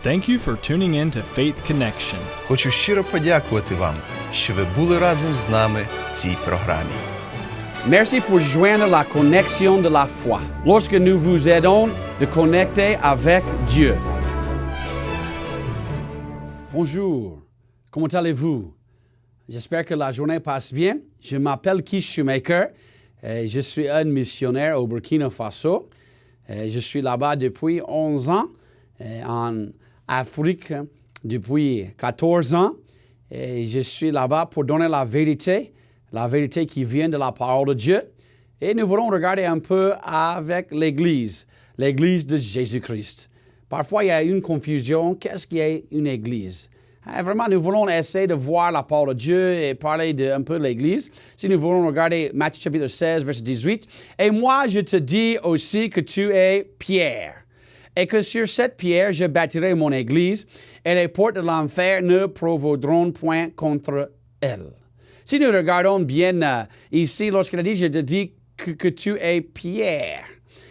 Thank you for tuning in to Faith Connection. Хочу щиро подякувати вам, що ви були разом з нами в цій програмі. Merci pour joindre la connexion de la foi. Lorsque nous vous aidons de connecter avec Dieu. Bonjour, comment allez-vous? J'espère que la journée passe bien. Je m'appelle Keith Shoemaker. Je suis un missionnaire au Burkina Faso. Je suis là-bas depuis 11 ans, en Afrique depuis 14 ans. Et je suis là-bas pour donner la vérité qui vient de la parole de Dieu. Et nous voulons regarder un peu avec l'Église de Jésus-Christ. Parfois, il y a une confusion. Qu'est-ce qu'est une Église? Vraiment, nous voulons essayer de voir la parole de Dieu et parler un peu de l'Église. Si nous voulons regarder Matthieu chapitre 16, verset 18. « Et moi, je te dis aussi que tu es Pierre. Et que sur cette pierre, je bâtirai mon Église, et les portes de l'enfer ne prévaudront point contre elle. » Si nous regardons bien ici, lorsqu'il a dit « Je te dis que tu es Pierre »,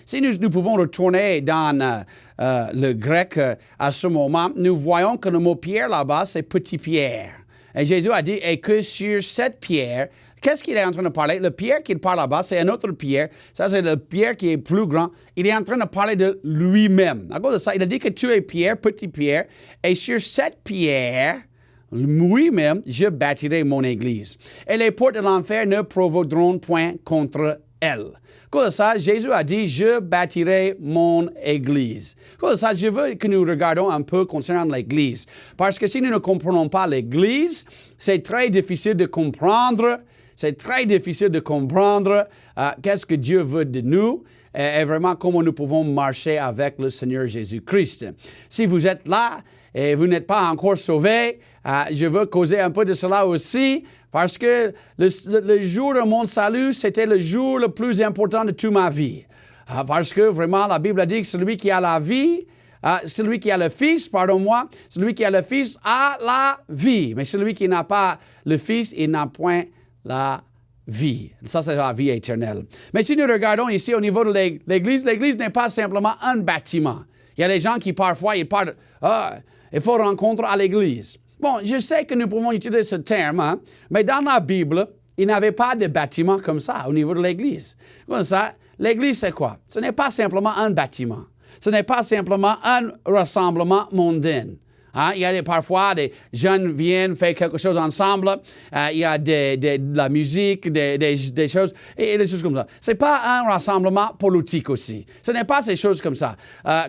si nous pouvons retourner dans le grec à ce moment, nous voyons que le mot pierre là-bas, c'est petit pierre. Et Jésus a dit, et que sur cette pierre, qu'est-ce qu'il est en train de parler? Le pierre qu'il parle là-bas, c'est un autre pierre. Ça, c'est le pierre qui est plus grand. Il est en train de parler de lui-même. À cause de ça, il a dit que tu es pierre, petit pierre, et sur cette pierre, lui-même, je bâtirai mon Église. Et les portes de l'enfer ne prévaudront point contre elle. Comme ça, Jésus a dit, je bâtirai mon Église. Comme ça, je veux que nous regardions un peu concernant l'Église. Parce que si nous ne comprenons pas l'Église, c'est très difficile de comprendre. Qu'est-ce que Dieu veut de nous et vraiment comment nous pouvons marcher avec le Seigneur Jésus-Christ. Si vous êtes là et vous n'êtes pas encore sauvé, je veux causer un peu de cela aussi. Parce que le jour de mon salut, c'était le jour le plus important de toute ma vie. Parce que vraiment, la Bible a dit que celui qui a la vie, celui qui a le Fils, celui qui a le Fils a la vie. Mais celui qui n'a pas le Fils, il n'a point la vie. Ça, c'est la vie éternelle. Mais si nous regardons ici au niveau de l'Église, l'Église n'est pas simplement un bâtiment. Il y a des gens qui parfois, ils parlent, il faut rencontrer à l'Église. Bon, je sais que nous pouvons utiliser ce terme, mais dans la Bible, il n'y avait pas de bâtiment comme ça au niveau de l'Église. Comme ça, l'Église, c'est quoi? Ce n'est pas simplement un bâtiment. Ce n'est pas simplement un rassemblement mondain. Il y a parfois des jeunes viennent faire quelque chose ensemble. Il y a de la musique, des choses, et des choses comme ça. Ce n'est pas un rassemblement politique aussi. Ce n'est pas ces choses comme ça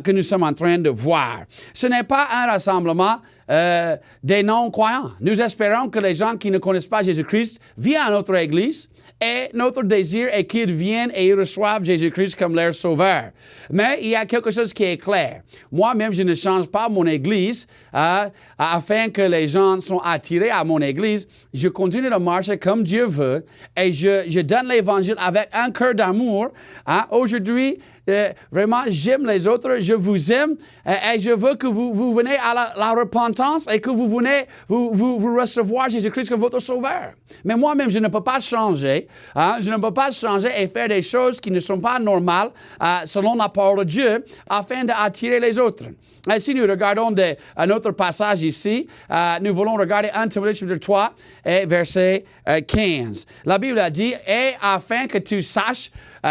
que nous sommes en train de voir. Ce n'est pas un rassemblement des non-croyants. Nous espérons que les gens qui ne connaissent pas Jésus-Christ viennent à notre Église. Et notre désir est qu'ils viennent et ils reçoivent Jésus-Christ comme leur sauveur. Mais il y a quelque chose qui est clair. Moi-même, je ne change pas mon Église afin que les gens soient attirés à mon Église. Je continue de marcher comme Dieu veut et je donne l'Évangile avec un cœur d'amour. Aujourd'hui, vraiment, j'aime les autres, je vous aime et je veux que vous venez à la repentance et que vous venez vous recevoir Jésus-Christ comme votre sauveur. Mais moi-même, je ne peux pas changer. Je ne peux pas changer et faire des choses qui ne sont pas normales selon la parole de Dieu afin d'attirer les autres. Et si nous regardons un autre passage ici, nous voulons regarder 1 Timothée chapitre 3 et verset 15. La Bible a dit, « Et afin que tu saches,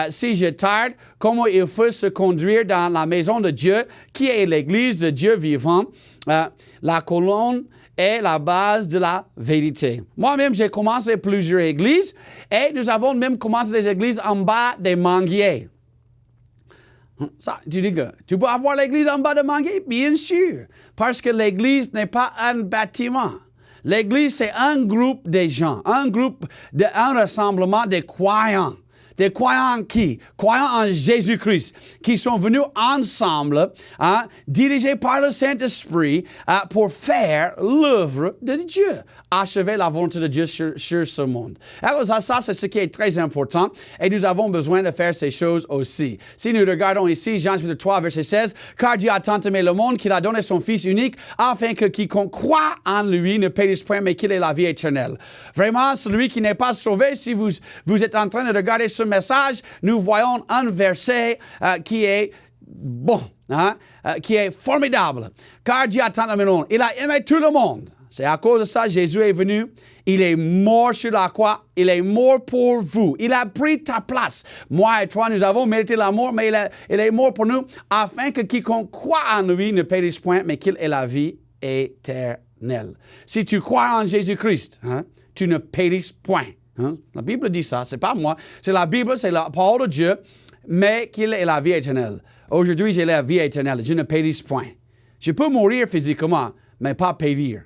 si je tarde, comment il faut se conduire dans la maison de Dieu, qui est l'Église de Dieu vivant, la colonne est la base de la vérité. » Moi-même, j'ai commencé plusieurs églises et nous avons même commencé des églises en bas des manguiers. Ça, tu dis que tu peux avoir l'église en bas des manguiers? Bien sûr, parce que l'église n'est pas un bâtiment. L'église, c'est un groupe de gens, un rassemblement de croyants. Des croyants qui? Croyants en Jésus-Christ, qui sont venus ensemble, dirigés par le Saint-Esprit, pour faire l'œuvre de Dieu, achever la volonté de Dieu sur ce monde. Alors ça, c'est ce qui est très important, et nous avons besoin de faire ces choses aussi. Si nous regardons ici, Jean chapitre 3, verset 16, « Car Dieu a tant aimé le monde qu'il a donné son Fils unique, afin que quiconque croit en lui ne périsse point, mais qu'il ait la vie éternelle. » Vraiment, celui qui n'est pas sauvé, si vous êtes en train de regarder ce message, nous voyons un verset qui est bon, hein, qui est formidable. Car Dieu a tant aimé le monde. Il a aimé tout le monde. C'est à cause de ça, Jésus est venu. Il est mort sur la croix. Il est mort pour vous. Il a pris ta place. Moi et toi, nous avons mérité la mort, mais il est mort pour nous, afin que quiconque croit en lui ne périsse point, mais qu'il ait la vie éternelle. Si tu crois en Jésus-Christ, hein, tu ne périsses point. Hein? La Bible dit ça. C'est pas moi. C'est la Bible, c'est la parole de Dieu, mais qu'il ait la vie éternelle. Aujourd'hui, j'ai la vie éternelle. Je ne périsse point. Je peux mourir physiquement, mais pas périr.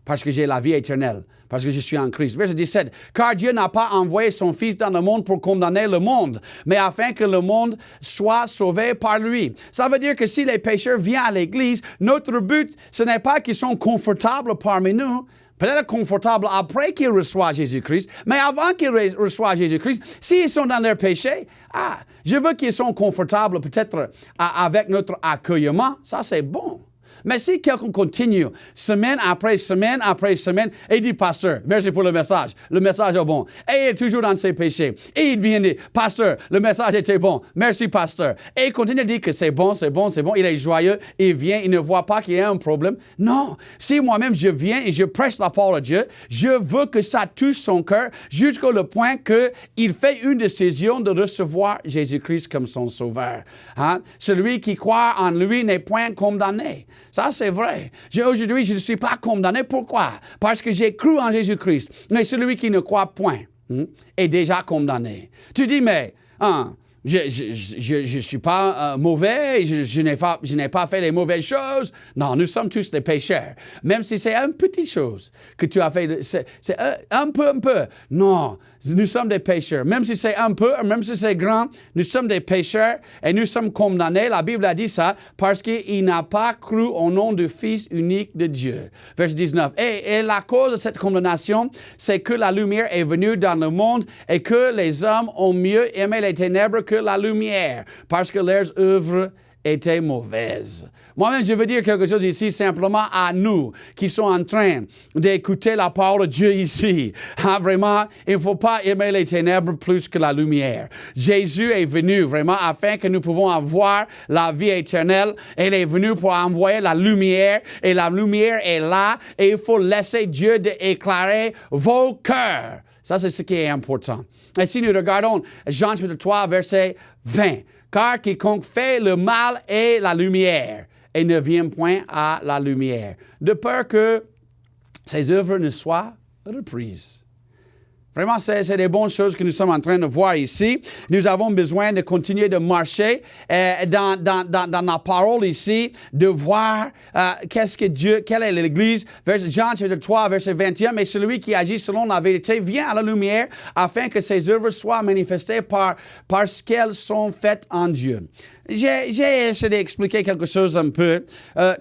Parce que j'ai la vie éternelle, parce que je suis en Christ. Verset 17, « Car Dieu n'a pas envoyé son Fils dans le monde pour condamner le monde, mais afin que le monde soit sauvé par lui. » Ça veut dire que si les pécheurs viennent à l'Église, notre but, ce n'est pas qu'ils sont confortables parmi nous, peut-être confortables après qu'ils reçoivent Jésus-Christ, mais avant qu'ils reçoivent Jésus-Christ, s'ils sont dans leur péché, je veux qu'ils soient confortables peut-être avec notre accueillement, ça c'est bon. Mais si quelqu'un continue, semaine après semaine, et dit, pasteur, merci pour le message est bon. Et il est toujours dans ses péchés. Et il vient dire, pasteur, le message était bon. Merci, pasteur. Et il continue de dire que c'est bon. Il est joyeux. Il vient, il ne voit pas qu'il y a un problème. Non. Si moi-même je viens et je prêche la parole de Dieu, je veux que ça touche son cœur jusqu'au point qu'il fait une décision de recevoir Jésus-Christ comme son sauveur. Hein? Celui qui croit en lui n'est point condamné. Ça, c'est vrai. Aujourd'hui, je ne suis pas condamné. Pourquoi? Parce que j'ai cru en Jésus-Christ. Mais celui qui ne croit point est déjà condamné. Tu dis, mais je ne suis pas mauvais, je n'ai pas fait les mauvaises choses. Non, nous sommes tous des pécheurs. Même si c'est une petite chose que tu as fait, c'est un peu. Non, nous sommes des pécheurs. Même si c'est un peu, même si c'est grand, nous sommes des pécheurs et nous sommes condamnés. La Bible a dit ça parce qu'il n'a pas cru au nom du Fils unique de Dieu. Verset 19. Et la cause de cette condamnation, c'est que la lumière est venue dans le monde et que les hommes ont mieux aimé les ténèbres que la lumière, parce que leurs œuvres étaient mauvaises. Moi-même, je veux dire quelque chose ici simplement à nous qui sommes en train d'écouter la parole de Dieu ici. Vraiment, il ne faut pas aimer les ténèbres plus que la lumière. Jésus est venu vraiment afin que nous pouvons avoir la vie éternelle. Il est venu pour envoyer la lumière et la lumière est là et il faut laisser Dieu éclairer vos cœurs. Ça, c'est ce qui est important. Et si nous regardons Jean chapitre 3, verset 20, « Car quiconque fait le mal est la lumière, et ne vient point à la lumière, de peur que ses œuvres ne soient reprises. » Vraiment, c'est des bonnes choses que nous sommes en train de voir ici. Nous avons besoin de continuer de marcher dans la parole ici, de voir quelle est l'Église. Jean chapitre 3, verset 21, « Mais celui qui agit selon la vérité vient à la lumière, afin que ses œuvres soient manifestées parce qu'elles sont faites en Dieu. » J'ai essayé d'expliquer quelque chose un peu,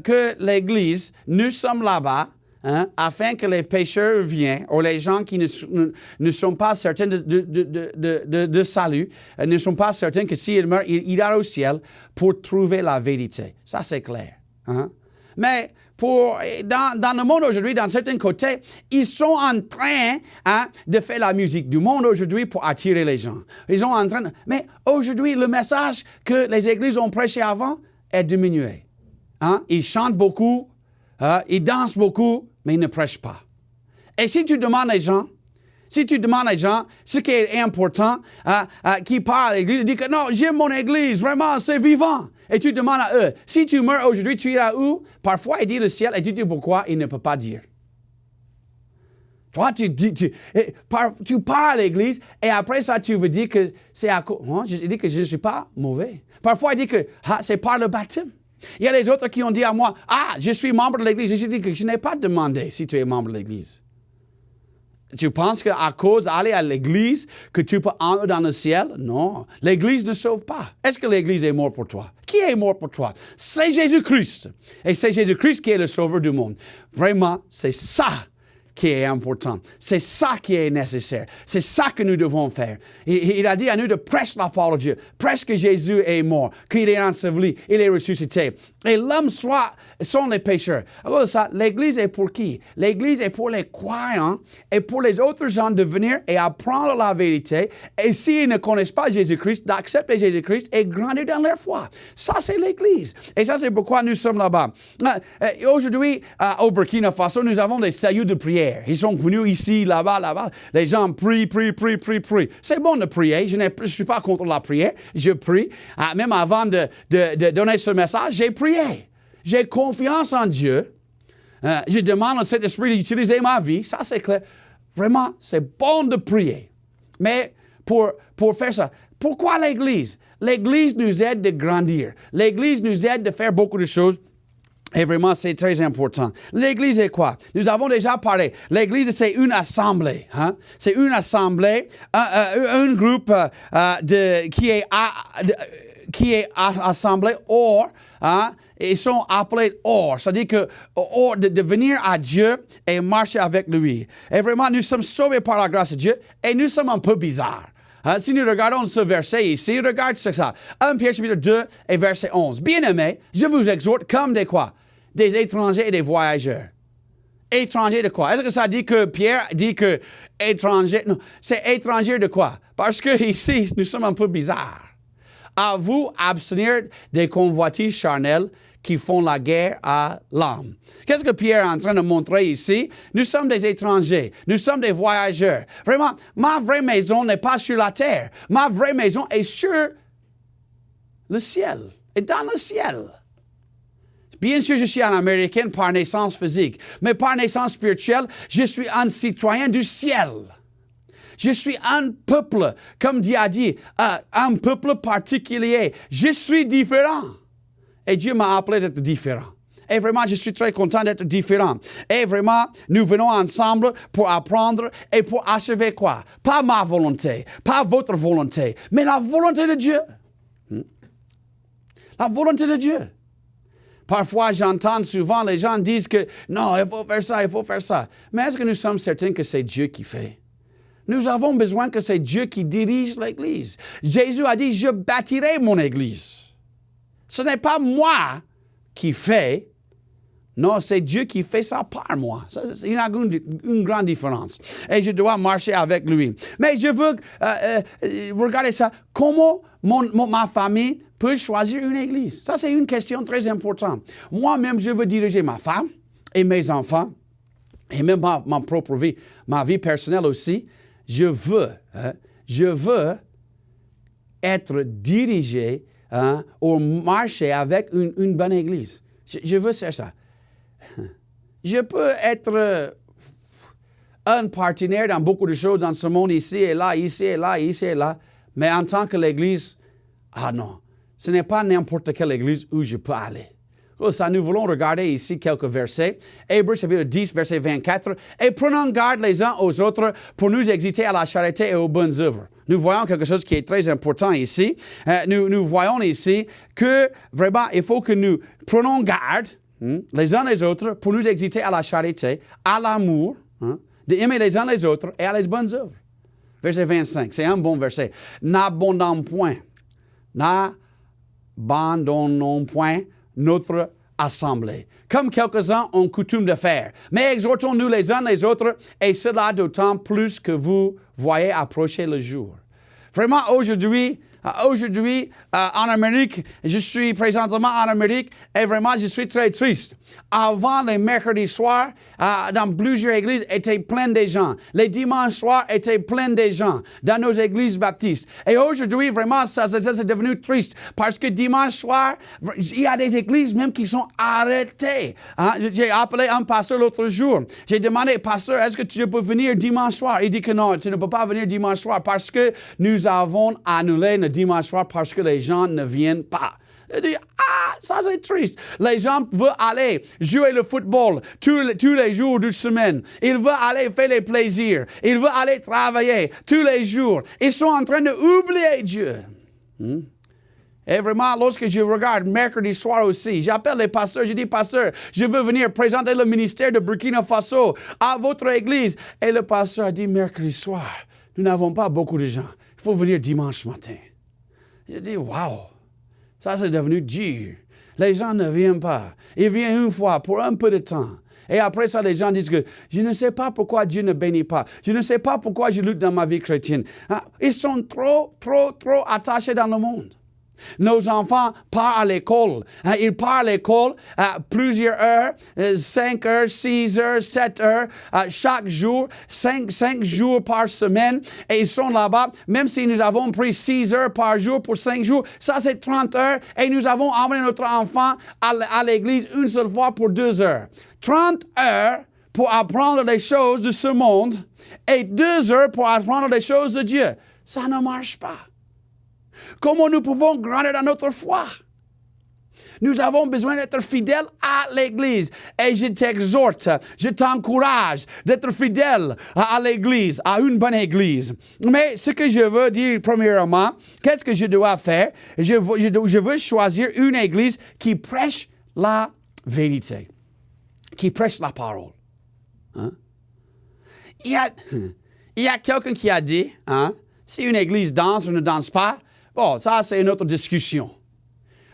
que l'Église, nous sommes là-bas, hein, afin que les pécheurs viennent, ou les gens qui ne sont pas certains de salut, ne sont pas certains que s'ils meurent, ils iront au ciel pour trouver la vérité. Ça, c'est clair. Hein? Mais dans le monde aujourd'hui, dans certains côtés, ils sont en train de faire la musique du monde aujourd'hui pour attirer les gens. Ils sont en train mais aujourd'hui, le message que les églises ont prêché avant est diminué. Hein? Ils chantent beaucoup, ils dansent beaucoup, mais ils ne prêchent pas. Et si tu demandes aux gens, ce qui est important, qui parlent à l'église, disent que non, j'aime mon église, vraiment, c'est vivant. Et tu demandes à eux, si tu meurs aujourd'hui, tu iras où? Parfois, ils disent le ciel, et tu dis pourquoi, ils ne peuvent pas dire. Toi, tu pars à l'église, et après ça, tu veux dire que c'est à cause. Je dis que je ne suis pas mauvais. Parfois, ils disent que c'est par le baptême. Il y a les autres qui ont dit à moi, je suis membre de l'église. Je dis que je n'ai pas demandé si tu es membre de l'église. Tu penses qu'à cause d'aller à l'église, que tu peux entrer dans le ciel? Non. L'église ne sauve pas. Est-ce que l'église est morte pour toi? Qui est mort pour toi? C'est Jésus-Christ. Et c'est Jésus-Christ qui est le sauveur du monde. Vraiment, c'est ça qui est important. C'est ça qui est nécessaire. C'est ça que nous devons faire. Il a dit à nous de prêcher la parole de Dieu. Prêche que Jésus est mort, qu'il est enseveli, il est ressuscité. Et l'homme sont les pécheurs. Alors ça, l'Église est pour qui? L'Église est pour les croyants et pour les autres gens de venir et apprendre la vérité. Et s'ils ne connaissent pas Jésus-Christ, d'accepter Jésus-Christ et grandir dans leur foi. Ça, c'est l'Église. Et ça, c'est pourquoi nous sommes là-bas. Aujourd'hui, au Burkina Faso, nous avons des cellules de prière. Ils sont venus ici, là-bas, là-bas. Les gens prient. C'est bon de prier. Je ne suis pas contre la prière. Je prie. Même avant de donner ce message, j'ai prié. J'ai confiance en Dieu. Je demande au Saint-Esprit d'utiliser ma vie. Ça, c'est clair. Vraiment, c'est bon de prier. Mais pour faire ça, pourquoi l'Église? L'Église nous aide de grandir. L'Église nous aide de faire beaucoup de choses. Et vraiment, c'est très important. L'Église est quoi? Nous avons déjà parlé. L'Église, c'est une assemblée. Hein? C'est une assemblée, un groupe qui est assemblé hors. Hein? Ils sont appelés hors. C'est-à-dire que hors de venir à Dieu et marcher avec lui. Et vraiment, nous sommes sauvés par la grâce de Dieu et nous sommes un peu bizarres. Hein? Si nous regardons ce verset ici, regarde ça. 1 Pierre chapitre 2 et verset 11. Bien-aimés, je vous exhorte comme des quoi? Des étrangers et des voyageurs. Étrangers de quoi? Est-ce que ça dit que Pierre dit que étranger? Non, c'est étranger de quoi? Parce que ici, nous sommes un peu bizarres. À vous abstenir des convoitises charnelles qui font la guerre à l'âme. Qu'est-ce que Pierre est en train de montrer ici? Nous sommes des étrangers. Nous sommes des voyageurs. Vraiment, ma vraie maison n'est pas sur la terre. Ma vraie maison est sur le ciel. Et dans le ciel. Bien sûr, je suis un Américain par naissance physique. Mais par naissance spirituelle, je suis un citoyen du ciel. Je suis un peuple, comme Dieu a dit, un peuple particulier. Je suis différent. Et Dieu m'a appelé d'être différent. Et vraiment, je suis très content d'être différent. Et vraiment, nous venons ensemble pour apprendre et pour achever quoi? Pas ma volonté, pas votre volonté, mais la volonté de Dieu. La volonté de Dieu. Parfois, j'entends souvent les gens disent que non, il faut faire ça, il faut faire ça. Mais est-ce que nous sommes certains que c'est Dieu qui fait? Nous avons besoin que c'est Dieu qui dirige l'Église. Jésus a dit, je bâtirai mon Église. Ce n'est pas moi qui fais. Non, c'est Dieu qui fait ça par moi. Il y a une grande différence. Et je dois marcher avec lui. Mais je veux regarder ça. Comment ma famille peut choisir une église? Ça, c'est une question très importante. Moi-même, je veux diriger ma femme et mes enfants. Et même ma propre vie, ma vie personnelle aussi. Je veux être dirigé au marché avec une bonne église. Je veux faire ça. Je peux être un partenaire dans beaucoup de choses dans ce monde, ici et là, ici et là, ici et là. Mais en tant que l'église, non. Ce n'est pas n'importe quelle église où je peux aller. Ça, nous voulons regarder ici quelques versets. Hébreux chapitre 10, verset 24. Et prenons garde les uns aux autres pour nous exciter à la charité et aux bonnes œuvres. Nous voyons quelque chose qui est très important ici. Nous voyons ici que vraiment, il faut que nous prenons garde les uns les autres pour nous exciter à la charité, à l'amour, d'aimer les uns les autres et à les bonnes œuvres. Verset 25, c'est un bon verset. N'abandonnons point notre assemblée, comme quelques-uns ont coutume de faire. Mais exhortons-nous les uns les autres, et cela d'autant plus que vous voyez approcher le jour. Vraiment, aujourd'hui, en Amérique, je suis présentement en Amérique et vraiment, je suis très triste. Avant, les mercredis soirs, dans plusieurs églises, étaient pleins de gens. Les dimanches soirs étaient pleins de gens dans nos églises baptistes. Et aujourd'hui, vraiment, ça c'est devenu triste parce que dimanche soir, il y a des églises même qui sont arrêtées. J'ai appelé un pasteur l'autre jour. J'ai demandé, pasteur, est-ce que tu peux venir dimanche soir? Il dit que non, tu ne peux pas venir dimanche soir parce que nous avons annulé le dimanche soir parce que les gens ne viennent pas. Il dit, ça c'est triste. Les gens veulent aller jouer le football tous les jours de semaine. Ils veulent aller faire les plaisirs. Ils veulent aller travailler tous les jours. Ils sont en train d'oublier Dieu. Et vraiment, lorsque je regarde mercredi soir aussi, j'appelle les pasteurs, je dis, pasteur, je veux venir présenter le ministère de Burkina Faso à votre église. Et le pasteur a dit, mercredi soir, nous n'avons pas beaucoup de gens. Il faut venir dimanche matin. J'ai dit, wow, ça c'est devenu dur. Les gens ne viennent pas. Ils viennent une fois pour un peu de temps. Et après ça, les gens disent que je ne sais pas pourquoi Dieu ne bénit pas. Je ne sais pas pourquoi je lutte dans ma vie chrétienne. Ils sont trop attachés dans le monde. Nos enfants partent à l'école. Ils partent à l'école plusieurs heures, 5 heures, 6 heures, 7 heures, chaque jour, 5 jours par semaine. Et ils sont là-bas, même si nous avons pris 6 heures par jour pour 5 jours, ça c'est 30 heures. Et nous avons emmené notre enfant à l'église une seule fois pour 2 heures. 30 heures pour apprendre les choses de ce monde et 2 heures pour apprendre les choses de Dieu. Ça ne marche pas. Comment nous pouvons grandir dans notre foi? Nous avons besoin d'être fidèles à l'Église. Et je t'exhorte, je t'encourage d'être fidèle à l'Église, à une bonne Église. Mais ce que je veux dire premièrement, qu'est-ce que je dois faire? Je veux choisir une Église qui prêche la vérité, qui prêche la parole. Hein? Il y a quelqu'un qui a dit, si une Église danse ou ne danse pas, bon, ça c'est une autre discussion.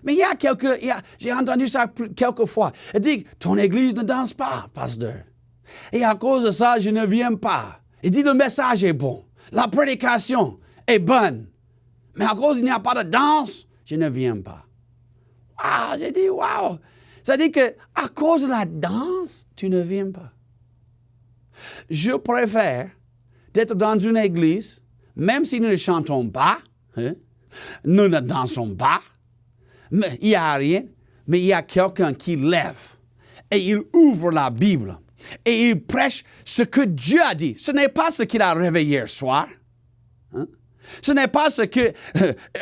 Mais j'ai entendu ça quelques fois. Il dit, ton Église ne danse pas, pasteur. Et à cause de ça, je ne viens pas. Il dit, le message est bon. La prédication est bonne. Mais à cause qu'il n'y a pas de danse, je ne viens pas. Ah, j'ai dit, wow. Ça dit que à cause de la danse, tu ne viens pas. Je préfère d'être dans une église, même si nous ne chantons pas, nous ne dansons pas, mais il n'y a rien, mais il y a quelqu'un qui lève et il ouvre la Bible et il prêche ce que Dieu a dit. Ce n'est pas ce qu'il a réveillé hier soir. Ce n'est pas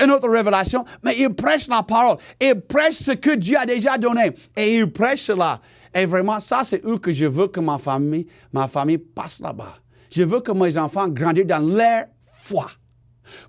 une autre révélation, mais il prêche la parole. Il prêche ce que Dieu a déjà donné. Et il prêche cela. Et vraiment, ça, c'est où que je veux que ma famille passe là-bas. Je veux que mes enfants grandissent dans leur foi.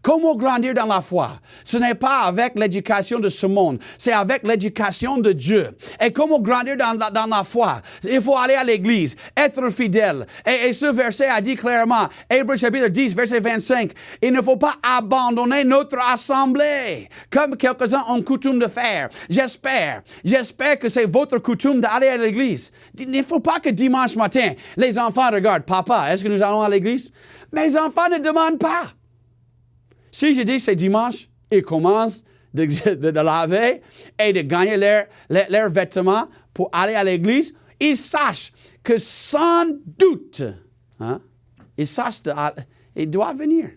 Comment grandir dans la foi? Ce n'est pas avec l'éducation de ce monde, c'est avec l'éducation de Dieu. Et comment grandir dans la foi? Il faut aller à l'église, être fidèle. Et ce verset a dit clairement, Hébreux chapitre 10, verset 25, il ne faut pas abandonner notre assemblée, comme quelques-uns ont coutume de faire. J'espère que c'est votre coutume d'aller à l'église. Il ne faut pas que dimanche matin, les enfants regardent, papa, est-ce que nous allons à l'église? Mes enfants ne demandent pas. Si je dis c'est dimanche, ils commencent de laver et de gagner leurs vêtements pour aller à l'église, ils sachent que sans doute, ils doivent venir.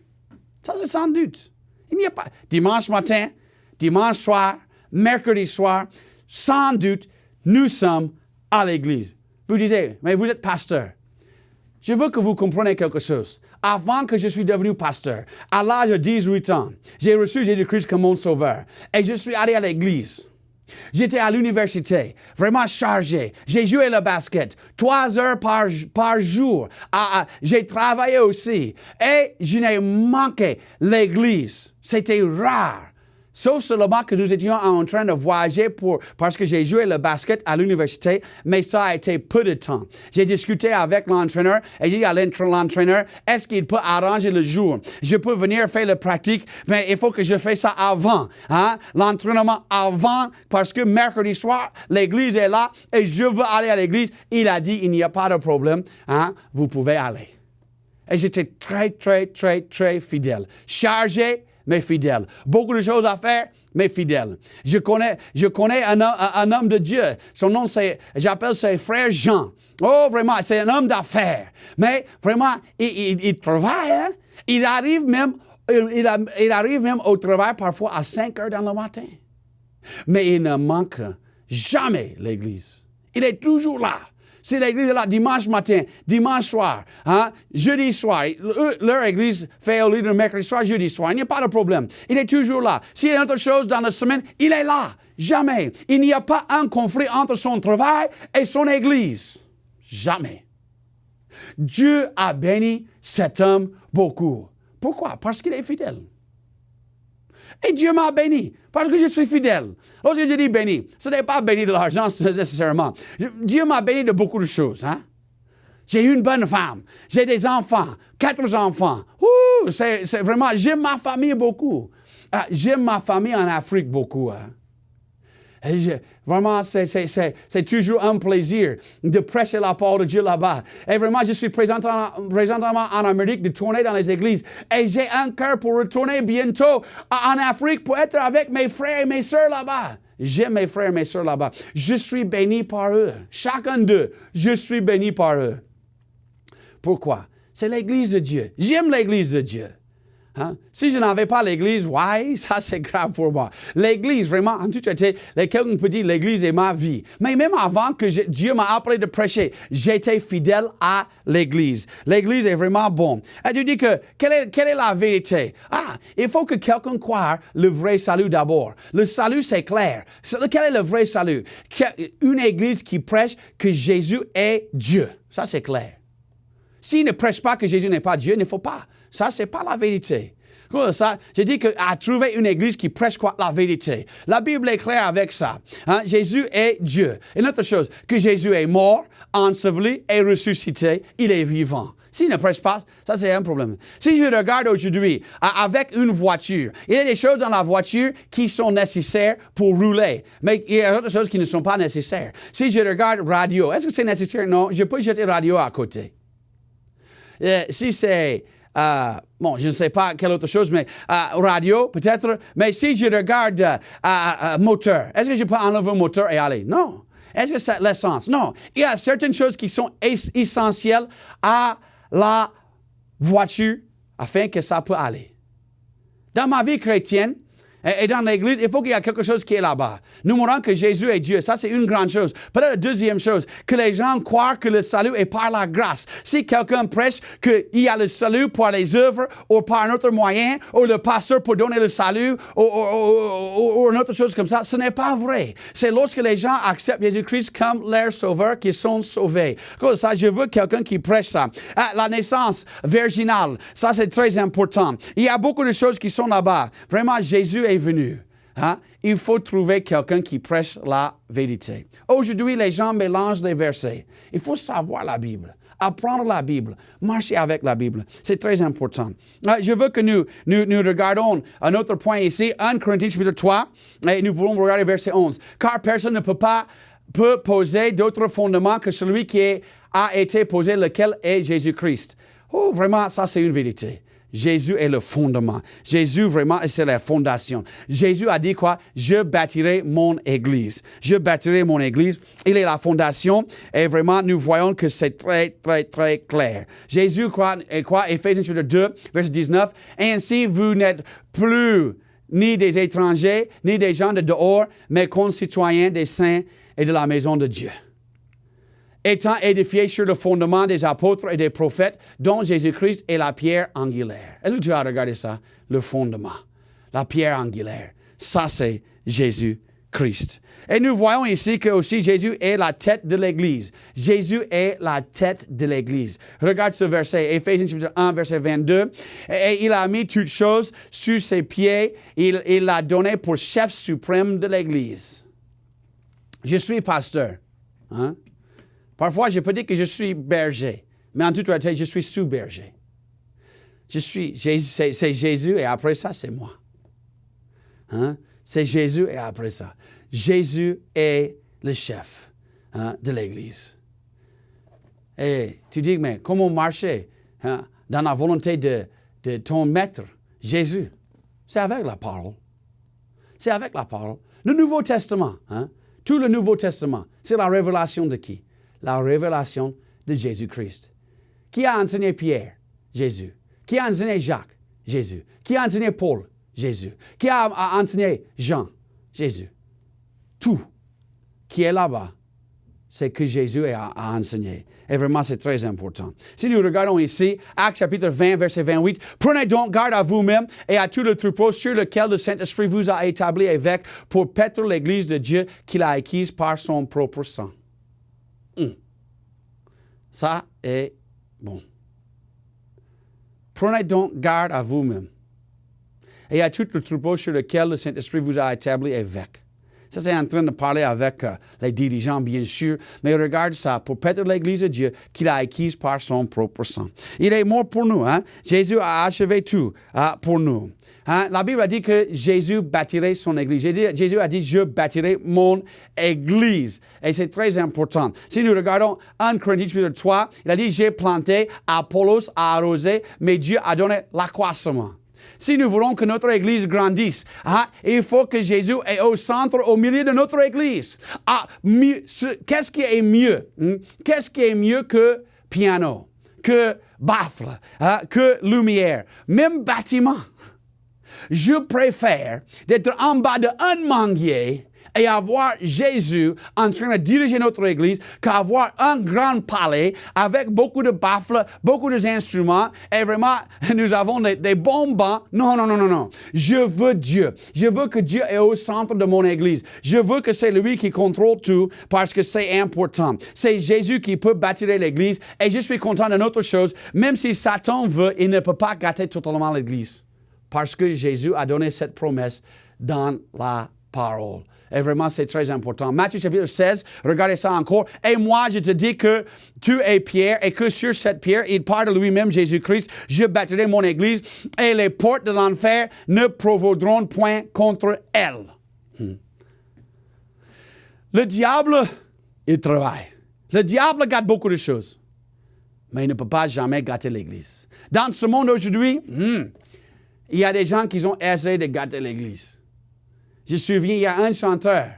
Ça, c'est sans doute. Il n'y a pas dimanche matin, dimanche soir, mercredi soir, sans doute, nous sommes à l'église. Vous disiez, mais vous êtes pasteur. Je veux que vous compreniez quelque chose. Avant que je suis devenu pasteur, à l'âge de 18 ans, j'ai reçu Jésus-Christ comme mon sauveur. Et je suis allé à l'église. J'étais à l'université, vraiment chargé. J'ai joué le basket 3 heures par jour. J'ai travaillé aussi. Et je n'ai manqué l'église. C'était rare. Sauf seulement que nous étions en train de voyager parce que j'ai joué le basket à l'université, mais ça a été peu de temps. J'ai discuté avec l'entraîneur et j'ai dit à l'entraîneur, est-ce qu'il peut arranger le jour? Je peux venir faire la pratique, mais il faut que je fasse ça avant. L'entraînement avant, parce que mercredi soir, l'église est là et je veux aller à l'église. Il a dit, il n'y a pas de problème, vous pouvez aller. Et j'étais très fidèle. Chargé, mais fidèle. Beaucoup de choses à faire, mais fidèle. Je connais un homme de Dieu. Son nom, j'appelle ses frères Jean. Oh, vraiment, c'est un homme d'affaires. Mais vraiment, il travaille. Il arrive même au travail parfois à 5 heures dans le matin. Mais il ne manque jamais l'église. Il est toujours là. Si l'église est là dimanche matin, dimanche soir, jeudi soir, leur église fait au lieu de mercredi soir, jeudi soir, il n'y a pas de problème. Il est toujours là. S'il y a autre chose dans la semaine, il est là. Jamais. Il n'y a pas un conflit entre son travail et son église. Jamais. Dieu a béni cet homme beaucoup. Pourquoi? Parce qu'il est fidèle. Et Dieu m'a béni parce que je suis fidèle. Lorsque je dis béni, ce n'est pas béni de l'argent nécessairement. Dieu m'a béni de beaucoup de choses. Hein? J'ai une bonne femme. J'ai des enfants. 4 enfants. Ouh, c'est vraiment, j'aime ma famille beaucoup. J'aime ma famille en Afrique beaucoup. Hein? Vraiment, c'est toujours un plaisir de prêcher la parole de Dieu là-bas. Et vraiment, je suis présentement en Amérique, de tourner dans les églises. Et j'ai un cœur pour retourner bientôt en Afrique pour être avec mes frères et mes sœurs là-bas. J'aime mes frères et mes sœurs là-bas. Je suis béni par eux. Chacun d'eux, je suis béni par eux. Pourquoi? C'est l'Église de Dieu. J'aime l'Église de Dieu. Hein? Si je n'avais pas l'Église, ouais, ça c'est grave pour moi. L'Église, vraiment, en tout cas, quelqu'un peut dire l'Église est ma vie. Mais même avant que Dieu m'a appelé de prêcher, j'étais fidèle à l'Église. L'Église est vraiment bonne. Et tu dis que, quelle est la vérité? Il faut que quelqu'un croie le vrai salut d'abord. Le salut, c'est clair. Quel est le vrai salut? Une Église qui prêche que Jésus est Dieu. Ça, c'est clair. S'il ne prêche pas que Jésus n'est pas Dieu, il ne faut pas. Ça, c'est pas la vérité. Ça, j'ai dit qu'à trouver une église qui prêche quoi? La vérité. La Bible est claire avec ça. Hein? Jésus est Dieu. Une autre chose, que Jésus est mort, enseveli et ressuscité, il est vivant. S'il ne prêche pas, ça c'est un problème. Si je regarde aujourd'hui avec une voiture, il y a des choses dans la voiture qui sont nécessaires pour rouler, mais il y a d'autres choses qui ne sont pas nécessaires. Si je regarde radio, est-ce que c'est nécessaire? Non, je peux jeter radio à côté. Si c'est... je ne sais pas quelle autre chose, mais radio, peut-être. Mais si je regarde moteur, est-ce que je peux enlever le moteur et aller? Non. Est-ce que c'est l'essence? Non. Il y a certaines choses qui sont essentielles à la voiture afin que ça puisse aller. Dans ma vie chrétienne, et dans l'Église, il faut qu'il y ait quelque chose qui est là-bas. Nous montrons que Jésus est Dieu. Ça, c'est une grande chose. Peut-être la deuxième chose, que les gens croient que le salut est par la grâce. Si quelqu'un prêche qu'il y a le salut par les œuvres ou par un autre moyen, ou le pasteur pour donner le salut, ou une autre chose comme ça, ce n'est pas vrai. C'est lorsque les gens acceptent Jésus-Christ comme leur sauveur qu'ils sont sauvés. Comme ça, je veux quelqu'un qui prêche ça. La naissance virginale, ça, c'est très important. Il y a beaucoup de choses qui sont là-bas. Vraiment, Jésus est venu. Hein? Il faut trouver quelqu'un qui prêche la vérité. Aujourd'hui, les gens mélangent les versets. Il faut savoir la Bible, apprendre la Bible, marcher avec la Bible. C'est très important. Je veux que nous regardons un autre point ici, 1 Corinthiens chapitre 3, et nous voulons regarder verset 11. Car personne ne peut poser d'autre fondement que celui qui a été posé, lequel est Jésus-Christ. Oh, vraiment, ça c'est une vérité. Jésus est le fondement. Jésus, vraiment, c'est la fondation. Jésus a dit quoi? Je bâtirai mon église. Je bâtirai mon église. Il est la fondation. Et vraiment, nous voyons que c'est très, très, très clair. Jésus croit, Éphésiens chapitre 2, verset 19. Ainsi, vous n'êtes plus ni des étrangers, ni des gens de dehors, mais concitoyens des saints et de la maison de Dieu. Étant édifié sur le fondement des apôtres et des prophètes, dont Jésus-Christ est la pierre angulaire. Est-ce que tu as regardé ça? Le fondement. La pierre angulaire. Ça, c'est Jésus-Christ. Et nous voyons ici que aussi Jésus est la tête de l'Église. Jésus est la tête de l'Église. Regarde ce verset, Éphésiens chapitre 1, verset 22. Et il a mis toutes choses sur ses pieds. Il l'a donné pour chef suprême de l'Église. Je suis pasteur. Hein? Parfois, je peux dire que je suis berger, mais en toute réalité, je suis sous-berger. C'est Jésus et après ça, c'est moi. Hein? C'est Jésus et après ça. Jésus est le chef de l'Église. Et tu dis, mais comment marcher dans la volonté de ton maître, Jésus? C'est avec la parole. C'est avec la parole. Le Nouveau Testament, tout le Nouveau Testament, c'est la révélation de qui? La révélation de Jésus-Christ. Qui a enseigné Pierre? Jésus. Qui a enseigné Jacques? Jésus. Qui a enseigné Paul? Jésus. Qui a enseigné Jean? Jésus. Tout qui est là-bas, c'est que Jésus a enseigné. Et vraiment, c'est très important. Si nous regardons ici, Actes chapitre 20, verset 28, « Prenez donc garde à vous-même et à tout le troupeau sur lequel le Saint-Esprit vous a établi évêque pour paître l'Église de Dieu qu'il a acquise par son propre sang. » Ça est bon. Prenez donc garde à vous-même et à tout le troupeau sur lequel le Saint-Esprit vous a établi évêque. Ça, c'est en train de parler avec les dirigeants, bien sûr, mais regarde ça, pour paître l'Église de Dieu qu'il a acquise par son propre sang. Il est mort pour nous. Hein? Jésus a achevé tout pour nous. Hein? La Bible a dit que Jésus bâtirait son Église. Jésus a dit, je bâtirai mon Église. Et c'est très important. Si nous regardons 1 Corinthiens chapitre 3, il a dit, j'ai planté, Apollos a arrosé, mais Dieu a donné l'accroissement. Si nous voulons que notre Église grandisse, il faut que Jésus est au centre, au milieu de notre Église. Qu'est-ce qui est mieux? Qu'est-ce qui est mieux que piano, que baffle, que lumière, même bâtiment? Je préfère d'être en bas d'un manguier et avoir Jésus en train de diriger notre Église qu'avoir un grand palais avec beaucoup de baffles, beaucoup d'instruments et vraiment nous avons des bons bancs. Non. Je veux Dieu. Je veux que Dieu est au centre de mon Église. Je veux que c'est lui qui contrôle tout parce que c'est important. C'est Jésus qui peut bâtir l'Église et je suis content d'une autre chose. Même si Satan veut, il ne peut pas gâter totalement l'Église parce que Jésus a donné cette promesse dans la parole. Et vraiment, c'est très important. Matthieu chapitre 16, regardez ça encore. Et moi, je te dis que tu es Pierre et que sur cette pierre, il parle de lui-même, Jésus-Christ, je bâtirai mon Église et les portes de l'enfer ne prévaudront point contre elle. Le diable, il travaille. Le diable gâte beaucoup de choses, mais il ne peut pas jamais gâter l'Église. Dans ce monde aujourd'hui, il y a des gens qui ont essayé de gâter l'Église. Je me souviens, il y a un chanteur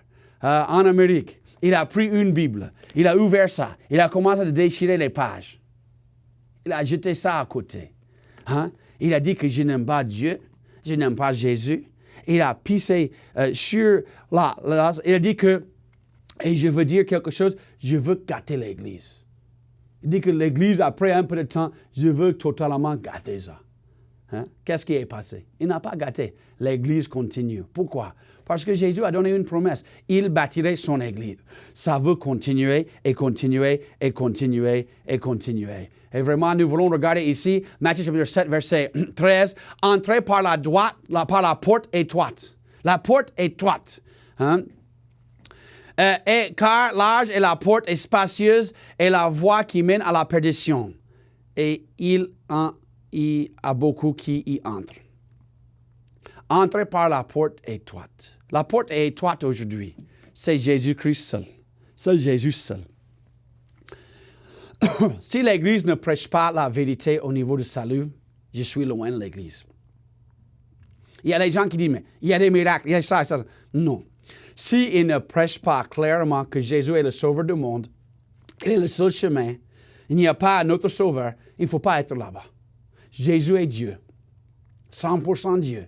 en Amérique. Il a pris une Bible. Il a ouvert ça. Il a commencé à déchirer les pages. Il a jeté ça à côté. Il a dit que je n'aime pas Dieu. Je n'aime pas Jésus. Il a pissé sur là. Il a dit que, et je veux dire quelque chose, je veux gâter l'Église. Il dit que l'Église, après un peu de temps, je veux totalement gâter ça. Qu'est-ce qui est passé? Il n'a pas gâté. L'Église continue. Pourquoi? Parce que Jésus a donné une promesse. Il bâtirait son Église. Ça veut continuer et continuer et continuer et continuer. Et vraiment, nous voulons regarder ici, Matthieu chapitre 7, verset 13. Entrez par la droite, par la porte étroite. La porte étroite. Car large est la porte et spacieuse est la voie qui mène à la perdition. Et il y a beaucoup qui y entrent. Entrez par la porte étroite. La porte est étroite aujourd'hui. C'est Jésus-Christ seul. C'est Jésus seul. Si l'Église ne prêche pas la vérité au niveau du salut, je suis loin de l'Église. Il y a des gens qui disent, mais il y a des miracles, il y a ça. Non. S'ils ne prêchent pas clairement que Jésus est le sauveur du monde, il est le seul chemin, il n'y a pas un autre sauveur, il ne faut pas être là-bas. Jésus est Dieu. 100% Dieu.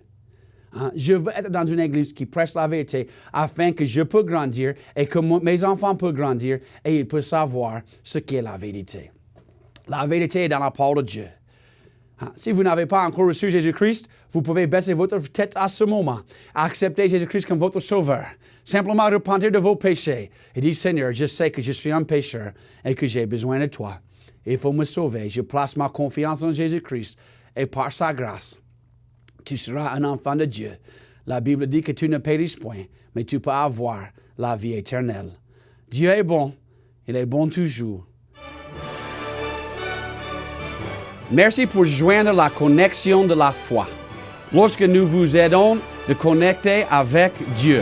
Je veux être dans une église qui prêche la vérité afin que je peux grandir et que mes enfants peuvent grandir et ils peuvent savoir ce qu'est la vérité. La vérité est dans la parole de Dieu. Si vous n'avez pas encore reçu Jésus-Christ, vous pouvez baisser votre tête à ce moment, accepter Jésus-Christ comme votre sauveur. Simplement repentir de vos péchés et dire, Seigneur, je sais que je suis un pécheur et que j'ai besoin de toi. Il faut me sauver. Je place ma confiance en Jésus-Christ et par sa grâce, tu seras un enfant de Dieu. La Bible dit que tu ne périsses point, mais tu peux avoir la vie éternelle. Dieu est bon. Il est bon toujours. Merci pour joindre la connexion de la foi. Lorsque nous vous aidons de connecter avec Dieu.